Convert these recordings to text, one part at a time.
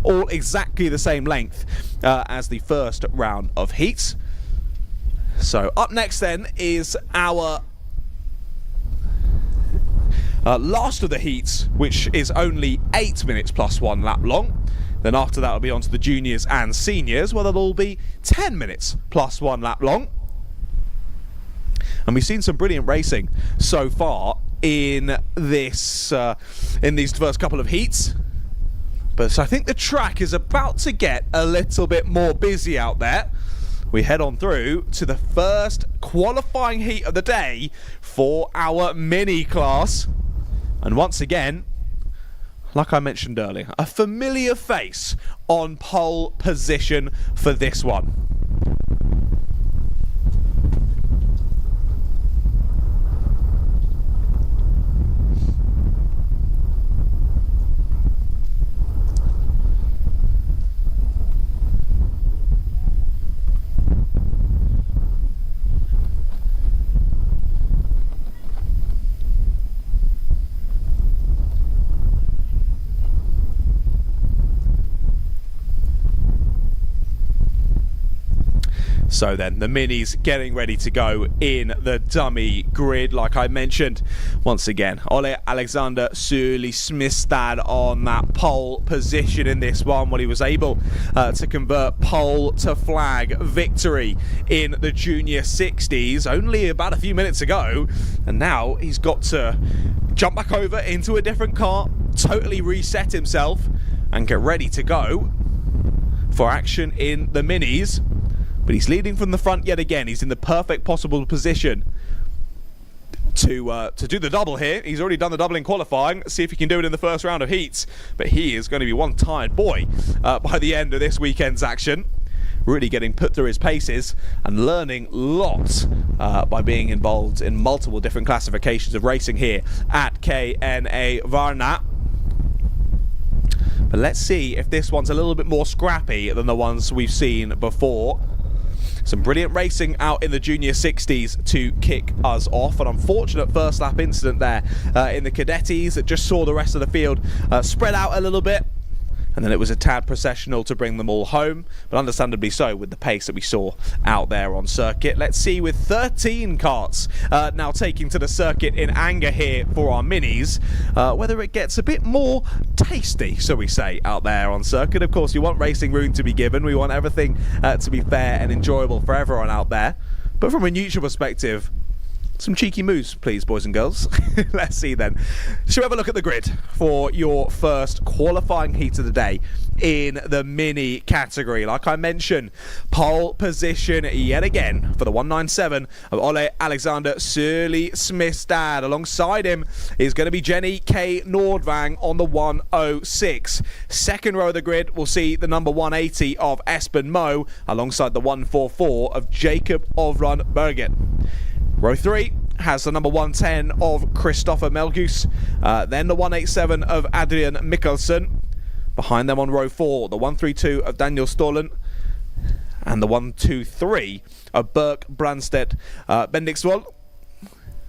all exactly the same length as the first round of heats. So up next then is our last of the heats, which is only 8 minutes plus 1 lap long. Then after that will be on to the juniors and seniors, where they'll all be 10 minutes plus 1 lap long. And we've seen some brilliant racing so far in this in these first couple of heats. But I think the track is about to get a little bit more busy out there. We head on through to the first qualifying heat of the day for our mini class. And once again, like I mentioned earlier, a familiar face on pole position for this one. So then, the minis getting ready to go in the dummy grid, like I mentioned. Once again, Ole Alexander Sørli Smistad on that pole position in this one, when he was able to convert pole to flag victory in the junior 60s only about a few minutes ago. And now he's got to jump back over into a different car, totally reset himself, and get ready to go for action in the minis. But he's leading from the front yet again. He's in the perfect possible position to do the double here. He's already done the double in qualifying. See if he can do it in the first round of heats. But he is going to be one tired boy by the end of this weekend's action. Really getting put through his paces and learning lots by being involved in multiple different classifications of racing here at KNA Varna. But let's see if this one's a little bit more scrappy than the ones we've seen before. Some brilliant racing out in the junior 60s to kick us off. An unfortunate first lap incident there in the cadettes that just saw the rest of the field spread out a little bit. And then it was a tad processional to bring them all home, but understandably so with the pace that we saw out there on circuit. Let's see, with 13 karts now taking to the circuit in anger here for our minis, whether it gets a bit more tasty, shall we say, out there on circuit. Of course, you want racing room to be given. We want everything to be fair and enjoyable for everyone out there. But from a neutral perspective, some cheeky moves, please, boys and girls. Let's see then. Shall we have a look at the grid for your first qualifying heat of the day in the mini category? Like I mentioned, pole position yet again for the 197 of Ole Alexander Sørli Smistad. Alongside him is going to be Jenny K. Nordvang on the 106. Second row of the grid, we'll see the number 180 of Espen Moe alongside the 144 of Jacob Ovrun Berget. Row 3 has the number 110 of Christopher Melgus, then the 187 of Adrian Mikkelsen. Behind them on row 4, the 132 of Daniel Stålen, and the 123 of Berk Brandstedt Bendiksvold.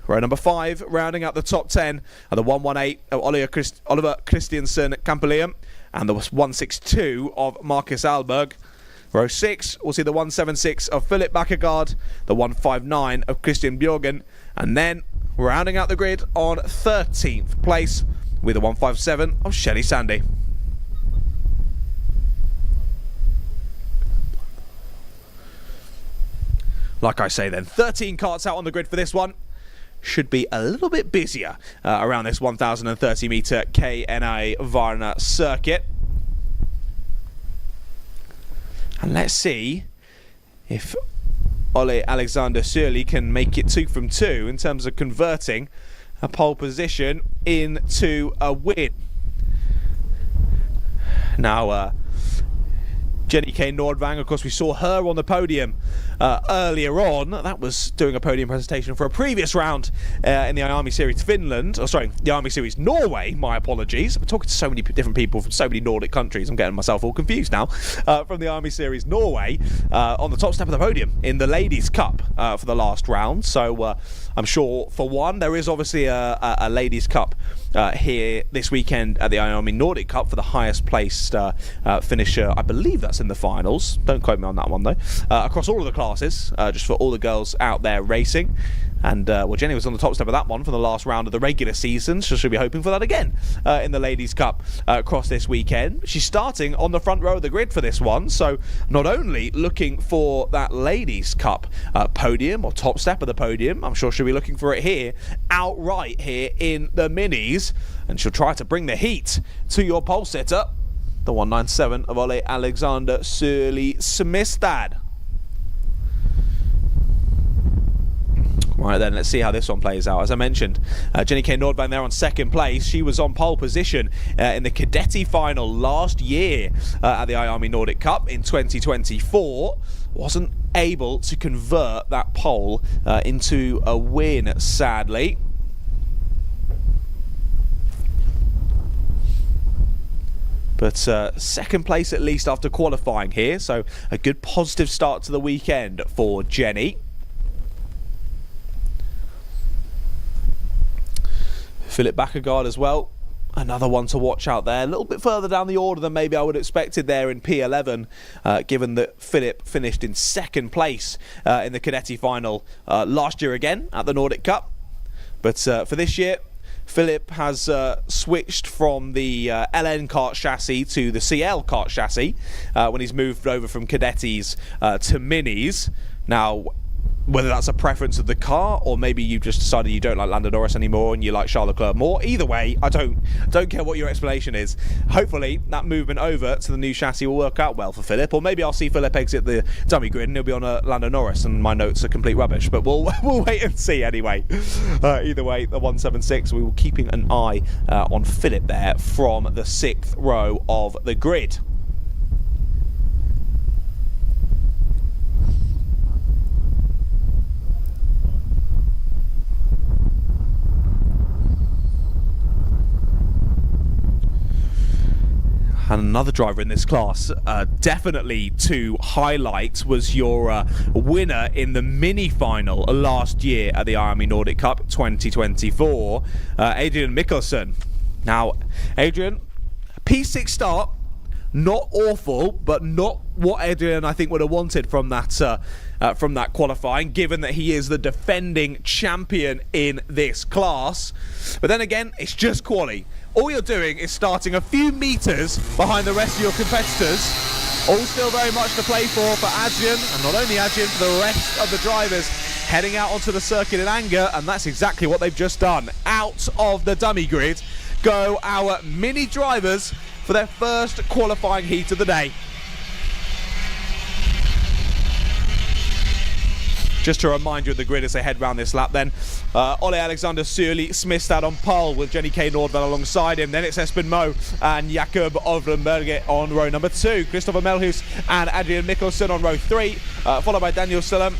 Row number 5, rounding out the top 10, are the 118 of Oliver Christiansen Kampelium, and the 162 of Marcus Alberg. Row 6, we'll see the 176 of Philip Bakkegaard, the 159 of Christian Bjørgen, and then rounding out the grid on 13th place with the 157 of Shelly Sandy. Like I say then, 13 karts out on the grid for this one. Should be a little bit busier around this 1,030 metre KNA Varna circuit. And let's see if Ole Alexander Sørli can make it 2 from 2 in terms of converting a pole position into a win. Now, Jenny K. Nordvang, of course, we saw her on the podium earlier on. That was doing a podium presentation for a previous round in the IAME Series Finland. Oh, sorry, the IAME Series Norway. My apologies. I'm talking to so many different people from so many Nordic countries. I'm getting myself all confused now. From the IAME Series Norway on the top step of the podium in the Ladies' Cup for the last round. So I'm sure, for one, there is obviously a Ladies' Cup here this weekend at the IAME Nordic Cup for the highest placed finisher. I believe that's in the finals. Don't quote me on that one, though. Across all of the classes, just for all the girls out there racing. And, well, Jenny was on the top step of that one for the last round of the regular season, so she'll be hoping for that again in the Ladies' Cup across this weekend. She's starting on the front row of the grid for this one, so not only looking for that Ladies' Cup podium, or top step of the podium, I'm sure she'll be looking for it here, outright here in the minis, and she'll try to bring the heat to your pole sitter, the 197 of Ole Alexander Sørli Smistad. Right then, let's see how this one plays out. As I mentioned, Jenny K. Nordvang there on second place. She was on pole position in the Cadetti final last year at the IAME Nordic Cup in 2024. Wasn't able to convert that pole into a win, sadly. But second place at least after qualifying here. So a good positive start to the weekend for Jenny. Philip Bakkegaard as well, another one to watch out there. A little bit further down the order than maybe I would have expected there in P11, given that Philip finished in second place in the Cadetti final last year again at the Nordic Cup. But for this year, Philip has switched from the LN kart chassis to the CL kart chassis when he's moved over from Cadettis to Minis. Now, whether that's a preference of the car, or maybe you just decided you don't like Lando Norris anymore and you like Charles Leclerc more. Either way, I don't care what your explanation is. Hopefully that movement over to the new chassis will work out well for Philip, or maybe I'll see Philip exit the dummy grid and he'll be on a Lando Norris and my notes are complete rubbish. But we'll wait and see anyway. Either way, the 176, we were keeping an eye on Philip there from the 6th row of the grid. And another driver in this class, definitely to highlight, was your winner in the mini final last year at the IAME Nordic Cup 2024, Adrian Mikkelsen. Now, Adrian, P6 start, not awful, but not what Adrian I think would have wanted from that qualifying, given that he is the defending champion in this class. But then again, it's just quali. All you're doing is starting a few meters behind the rest of your competitors. All still very much to play for Adrian, and not only Adrian, for the rest of the drivers heading out onto the circuit in anger, and that's exactly what they've just done. Out of the dummy grid go our mini drivers for their first qualifying heat of the day. Just to remind you of the grid as they head round this lap then. Ole Alexander Sørli Smistad on pole with Jenny K. Nordvang alongside him. Then it's Espen Moe and Jakob Ovlenberger on row number 2. Christopher Melhus and Adrian Mikkelsen on row 3. Followed by Daniel Stollen,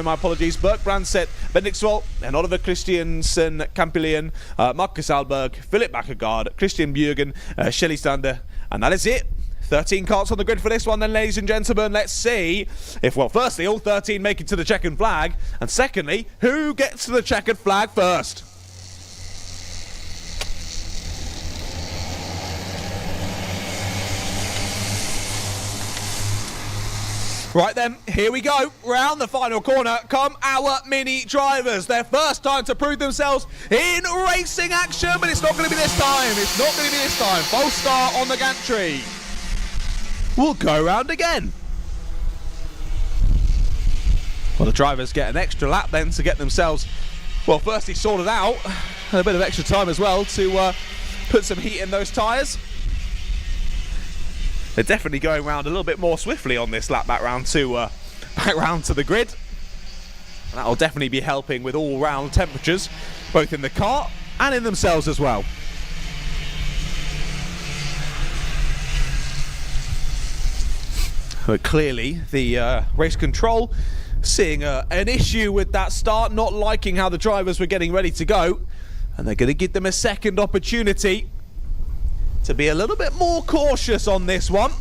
my apologies. Berg Brandset, Bendiksvold, and Oliver Christiansen Campilian, Marcus Alberg, Philip Bakkegaard, Christian Bjørgen, Shelly Stander, and that is it. 13 karts on the grid for this one then, ladies and gentlemen. Let's see if, well, firstly, all 13 make it to the checkered flag, and secondly, who gets to the checkered flag first? Right then, here we go. Round the final corner come our mini drivers. Their first time to prove themselves in racing action, but it's not going to be this time. It's not going to be this time. False start on the gantry. We'll go round again. Well, the drivers get an extra lap then to get themselves, well, firstly sorted out, and a bit of extra time as well to put some heat in those tyres. They're definitely going round a little bit more swiftly on this lap back round to the grid. And that'll definitely be helping with all-round temperatures, both in the car and in themselves as well. But clearly, the race control seeing an issue with that start, not liking how the drivers were getting ready to go. And they're going to give them a second opportunity to be a little bit more cautious on this one.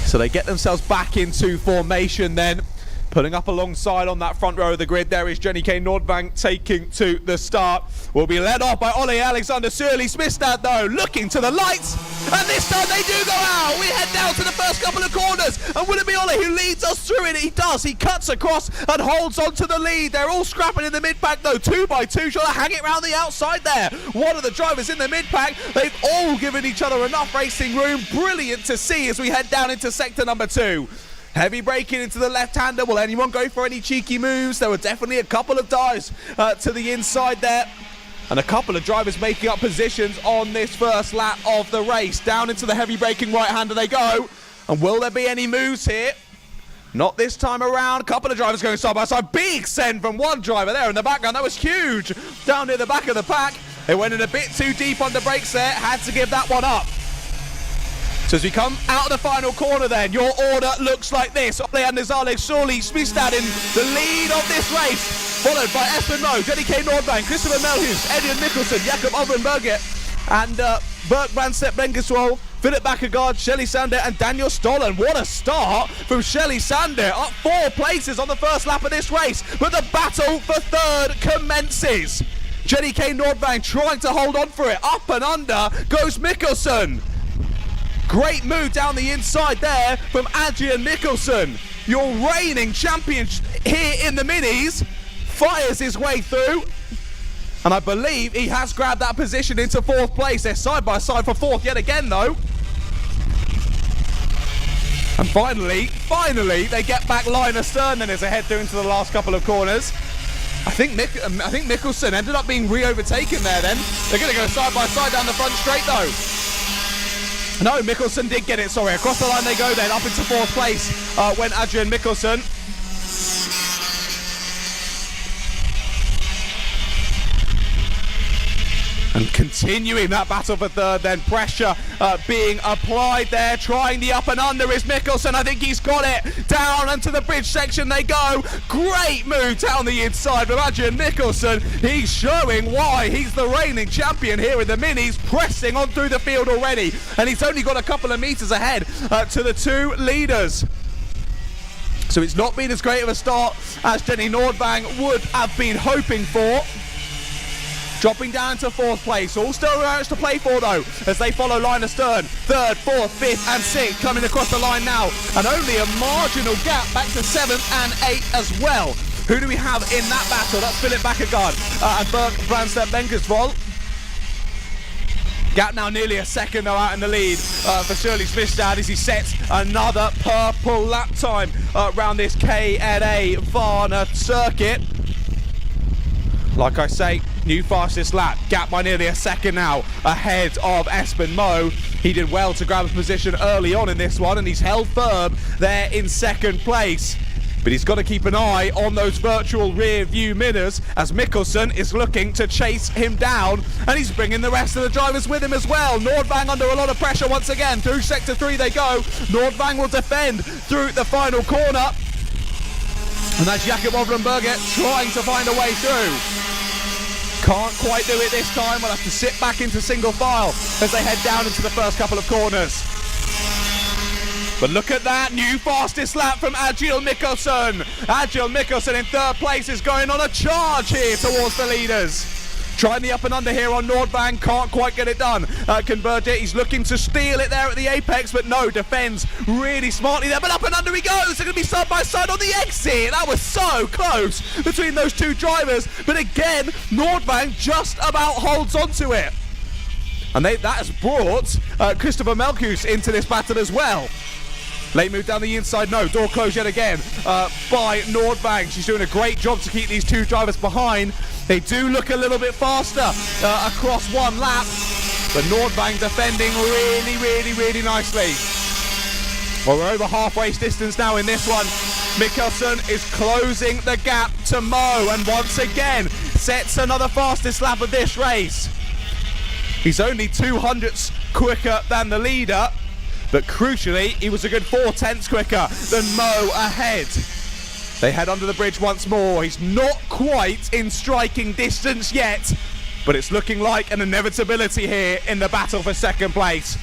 So they get themselves back into formation then. Putting up alongside on that front row of the grid, there is Jenny K. Nordvang taking to the start. Will be led off by Ollie Alexander Surly Smithstad though, looking to the lights. And this time they do go out. We head down to the first couple of corners. And will it be Ollie who leads us through it? He does. He cuts across and holds on to the lead. They're all scrapping in the mid-pack though, 2 by 2. Trying to hang it around the outside there. One of the drivers in the mid-pack. They've all given each other enough racing room. Brilliant to see as we head down into sector number 2. Heavy braking into the left-hander. Will anyone go for any cheeky moves? There were definitely a couple of dives to the inside there. And a couple of drivers making up positions on this first lap of the race. Down into the heavy braking right-hander they go. And will there be any moves here? Not this time around. A couple of drivers going side by side. Big send from one driver there in the background. That was huge. Down near the back of the pack. They went in a bit too deep on the brakes there. Had to give that one up. So as we come out of the final corner then, your order looks like this. Ollie and Alex Surly Smithstad in the lead of this race, followed by Espen Moe, Jenny K. Nordvang, Christopher Melhus, Edvin Mikkelsen, Jakob Overenberget, and Berk Brandstedt Bengeswol, Philip Bakkegaard, Shelly Sander and Daniel Stollen. What a start from Shelly Sander, up 4 places on the first lap of this race, but the battle for third commences. Jenny K. Nordvang trying to hold on for it, up and under goes Mikkelsen. Great move down the inside there from Adrian Mikkelsen. Your reigning champion here in the minis fires his way through. And I believe he has grabbed that position into 4th place. They're side by side for 4th yet again though. And finally, they get back line astern then as they head through into the last couple of corners. I think Mikkelsen ended up being re-overtaken there then. They're going to go side by side down the front straight though. No, Mikkelsen did get it, sorry. Across the line they go then, up into 4th place went Adrian Mikkelsen. And continuing that battle for third then, pressure being applied there, trying the up and under is Mikkelsen. I think he's got it. Down into the bridge section they go. Great move down the inside from Adrian Mikkelsen. He's showing why he's the reigning champion here in the minis, pressing on through the field already. And he's only got a couple of meters ahead to the 2 leaders. So it's not been as great of a start as Jenny Nordvang would have been hoping for. Dropping down to 4th place. All still around to play for though, as they follow line astern. 3rd, 4th, 5th and 6th coming across the line now. And only a marginal gap back to 7th and 8th as well. Who do we have in that battle? That's Philip Bakkegaard and Berk Brandstedt Bengeswol. Gap now nearly a second though out in the lead for Surly Smithstad as he sets another purple lap time around this KNA Varna circuit. Like I say, new fastest lap, gap by nearly a second now, ahead of Espen Moe. He did well to grab a position early on in this one, and he's held firm there in 2nd place. But he's got to keep an eye on those virtual rear view mirrors as Mikkelsen is looking to chase him down, and he's bringing the rest of the drivers with him as well. Nordvang under a lot of pressure once again. Through sector 3 they go. Nordvang will defend through the final corner. And that's Jakob Overenberget trying to find a way through. Can't quite do it this time. We'll have to sit back into single file as they head down into the first couple of corners. But look at that, new fastest lap from Adrian Mikkelsen. Adrian Mikkelsen in 3rd place is going on a charge here towards the leaders. Trying the up and under here on Nordvang, can't quite get it done. Convert it, he's looking to steal it there at the apex, but no, defends really smartly there. But up and under he goes, they're going to be side by side on the exit. That was so close between those 2 drivers. But again, Nordvang just about holds on to it. And that has brought Christopher Melhus into this battle as well. Late move down the inside, no, door closed yet again by Nordvang. She's doing a great job to keep these 2 drivers behind. They do look a little bit faster across 1 lap, but Nordvang defending really nicely. Well, we're over halfway distance now in this one. Mikkelsen is closing the gap to Moe and once again sets another fastest lap of this race. He's only 200ths quicker than the leader, but crucially, he was a good 4/10ths quicker than Mo ahead. They head under the bridge once more. He's not quite in striking distance yet, but it's looking like an inevitability here in the battle for second place.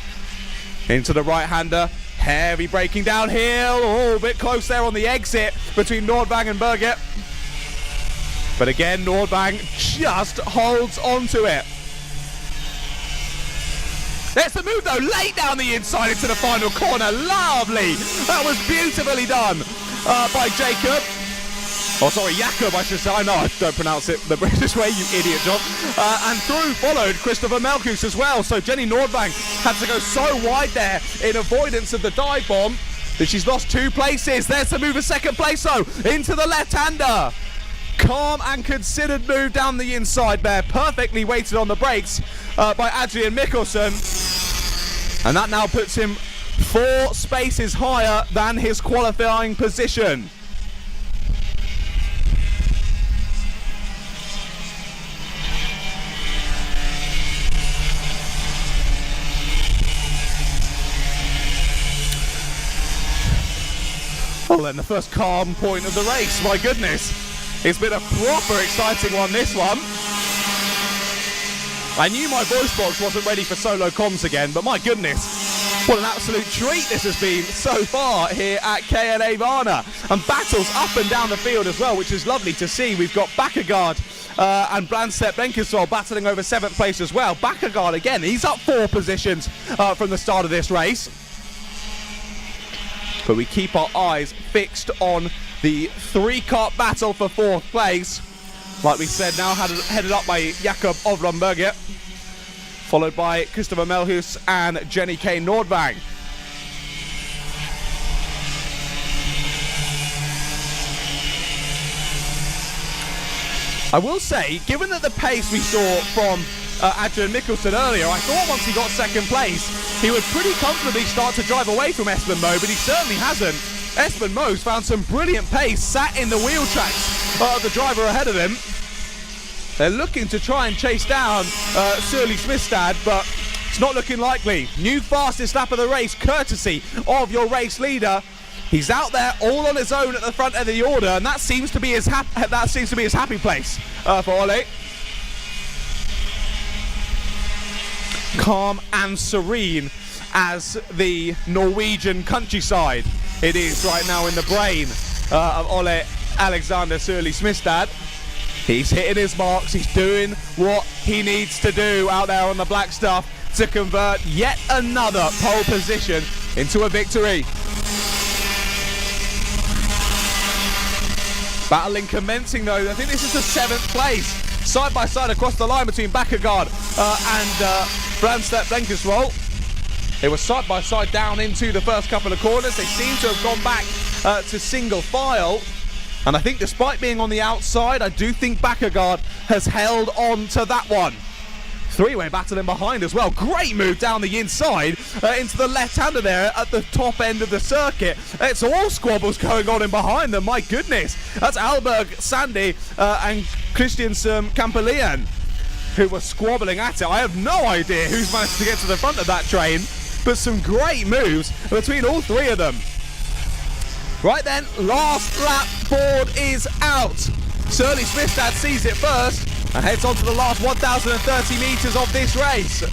Into the right-hander. Heavy braking downhill. Oh, a bit close there on the exit between Nordvang and Birgit. But again, Nordvang just holds on to it. There's the move though, late down the inside into the final corner. Lovely. That was beautifully done by Jacob. Oh, sorry, Jakob, I should say. I know I don't pronounce it the British way, you idiot, John. And through followed Christopher Melkus as well. So Jenny Nordvang had to go so wide there in avoidance of the dive bomb that she's lost 2 places. There's the move for second place, though, into the left-hander. Calm and considered move down the inside there. Perfectly weighted on the brakes by Adrian Mikkelsen. And that now puts him 4 spaces higher than his qualifying position. Well then, the first calm point of the race, my goodness. It's been a proper exciting one, this one. I knew my voice box wasn't ready for solo comms again, but my goodness, what an absolute treat this has been so far here at KNA Varna. And battles up and down the field as well, which is lovely to see. We've got Bakkegaard and Brandstedt Benkesol battling over 7th place as well. Bakkegaard again, he's up 4 positions from the start of this race. But we keep our eyes fixed on the 3-kart battle for 4th place. Like we said, now headed up by Jakob Ovronberger, followed by Christopher Melhus and Jenny K. Nordvang. I will say, given that the pace we saw from Adrian Mikkelsen earlier, I thought once he got 2nd place, he would pretty comfortably start to drive away from Espen Mo, but he certainly hasn't. Espen Mo's found some brilliant pace, sat in the wheel tracks of the driver ahead of him. They're looking to try and chase down Surly Smithstad, but it's not looking likely. New fastest lap of the race, courtesy of your race leader. He's out there all on his own at the front of the order, and that seems to be his happy place for Ole. Calm and serene as the Norwegian countryside it is right now in the brain of Ole Alexander Surly Smithstad. He's hitting his marks, he's doing what he needs to do out there on the black stuff to convert yet another pole position into a victory. Battling commencing though, I think this is the 7th place. Side by side across the line between Bakkegaard and Brandstedt Blenkenswold. They were side by side down into the first couple of corners. They seem to have gone back to single file. And I think despite being on the outside, I do think Bakkegaard has held on to that one. 3-way battle in behind as well. Great move down the inside into the left-hander there at the top end of the circuit. It's all squabbles going on in behind them. My goodness. That's Alberg, Sandy and Christiansen Kampelian who were squabbling at it. I have no idea who's managed to get to the front of that train, but some great moves between all 3 of them. Right then, last lap board is out. Surly Smithstad sees it first and heads on to the last 1,030 metres of this race.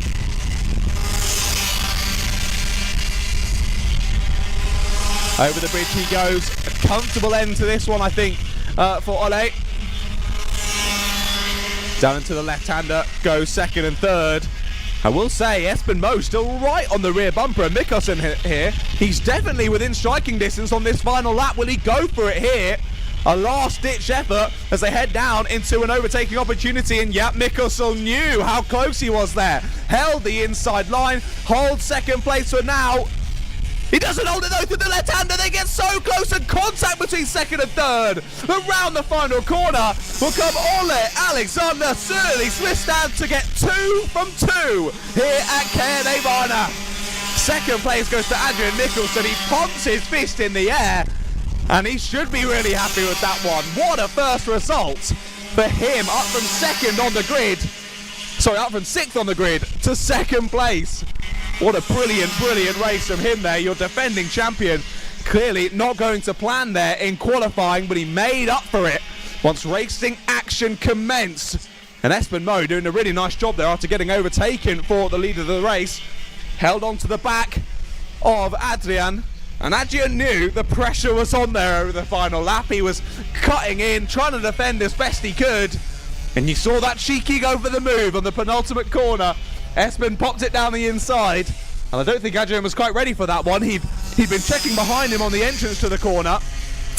Over the bridge he goes. A comfortable end to this one, I think, for Ole. Down into the left-hander, goes 2nd and 3rd. I will say, Espen Mo still right on the rear bumper, and Mikkelsen here, he's definitely within striking distance on this final lap. Will he go for it here? A last-ditch effort as they head down into an overtaking opportunity, and yeah, Mikkelsen knew how close he was there. Held the inside line, holds 2nd place for now. He doesn't hold it though to the left-hander. They get so close, and contact between 2nd and 3rd. Around the final corner will come Ole Alexander Surly Smithstad to get 2 from 2 here at KNA Varna. 2nd place goes to Adrian Mikkelsen. He pumps his fist in the air, and he should be really happy with that one. What a first result for him, up from 2nd on the grid. up from 6th on the grid to 2nd place. What a brilliant race from him there. Your defending champion. Clearly not going to plan there in qualifying, but he made up for it once racing action commenced. And Espen Moe doing a really nice job there after getting overtaken for the lead of the race. Held on to the back of Adrian. And Adrian knew the pressure was on there over the final lap. He was cutting in, trying to defend as best he could. And you saw that cheeky go for the move on the penultimate corner. Espen popped it down the inside. And I don't think Adrian was quite ready for that one. He'd been checking behind him on the entrance to the corner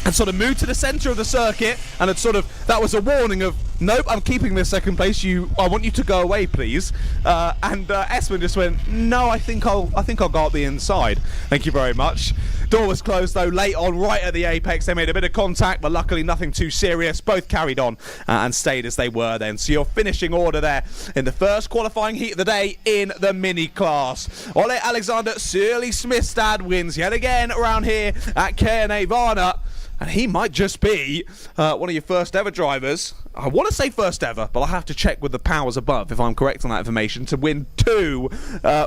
and sort of moved to the centre of the circuit, and had sort of, that was a warning of, nope, I'm keeping this 2nd place. I want you to go away, please. And Espen just went, no, I think I'll go up the inside. Thank you very much. Door was closed though late on, right at the apex. They made a bit of contact, but luckily nothing too serious. Both carried on and stayed as they were then. So your finishing order there in the first qualifying heat of the day in the mini class. Ole Alexander Surly Smithstad wins yet again around here at KNA Varna. And he might just be one of your first ever drivers. I want to say first ever, but I'll have to check with the powers above if I'm correct on that information, to win 2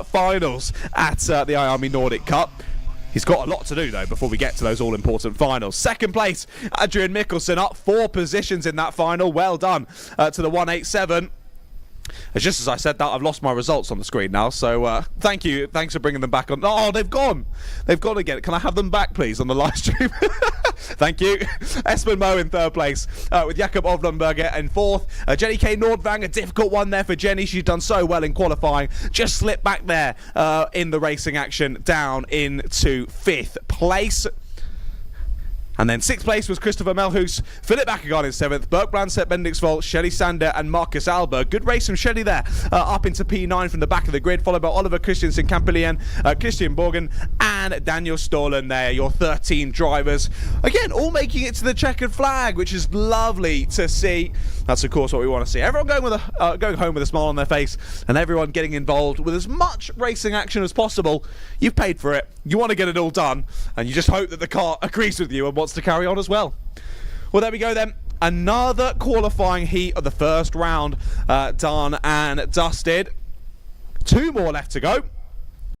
finals at the IAME Nordic Cup. He's got a lot to do though before we get to those all-important finals. 2nd place, Adrian Mikkelsen, up 4 positions in that final. Well done to the 187. It's just as I said that, I've lost my results on the screen now, so thank you. Thanks for bringing them back on. Oh, they've gone. They've gone again. Can I have them back, please, on the live stream? Thank you. Espen Moe in 3rd place, with Jakob Ovlenberger in 4th. Jenny K. Nordvang, a difficult one there for Jenny. She's done so well in qualifying. Just slipped back there in the racing action, down into 5th place. And then 6th place was Christopher Melhus, Philip Ackergaard in 7th, Berg Brandset, Bendixvold, Shelly Sander and Marcus Alberg. Good race from Shelly there, up into P9 from the back of the grid, followed by Oliver Christiansen, Campillian, Christian Borgen and Daniel Stolen there, your 13 drivers. Again, all making it to the checkered flag, which is lovely to see. That's of course what we want to see. Everyone going home with a smile on their face, and everyone getting involved with as much racing action as possible. You've paid for it. You want to get it all done, and you just hope that the car agrees with you and wants to carry on as well. Well, there we go then. Another qualifying heat of the first round done and dusted. 2 more left to go.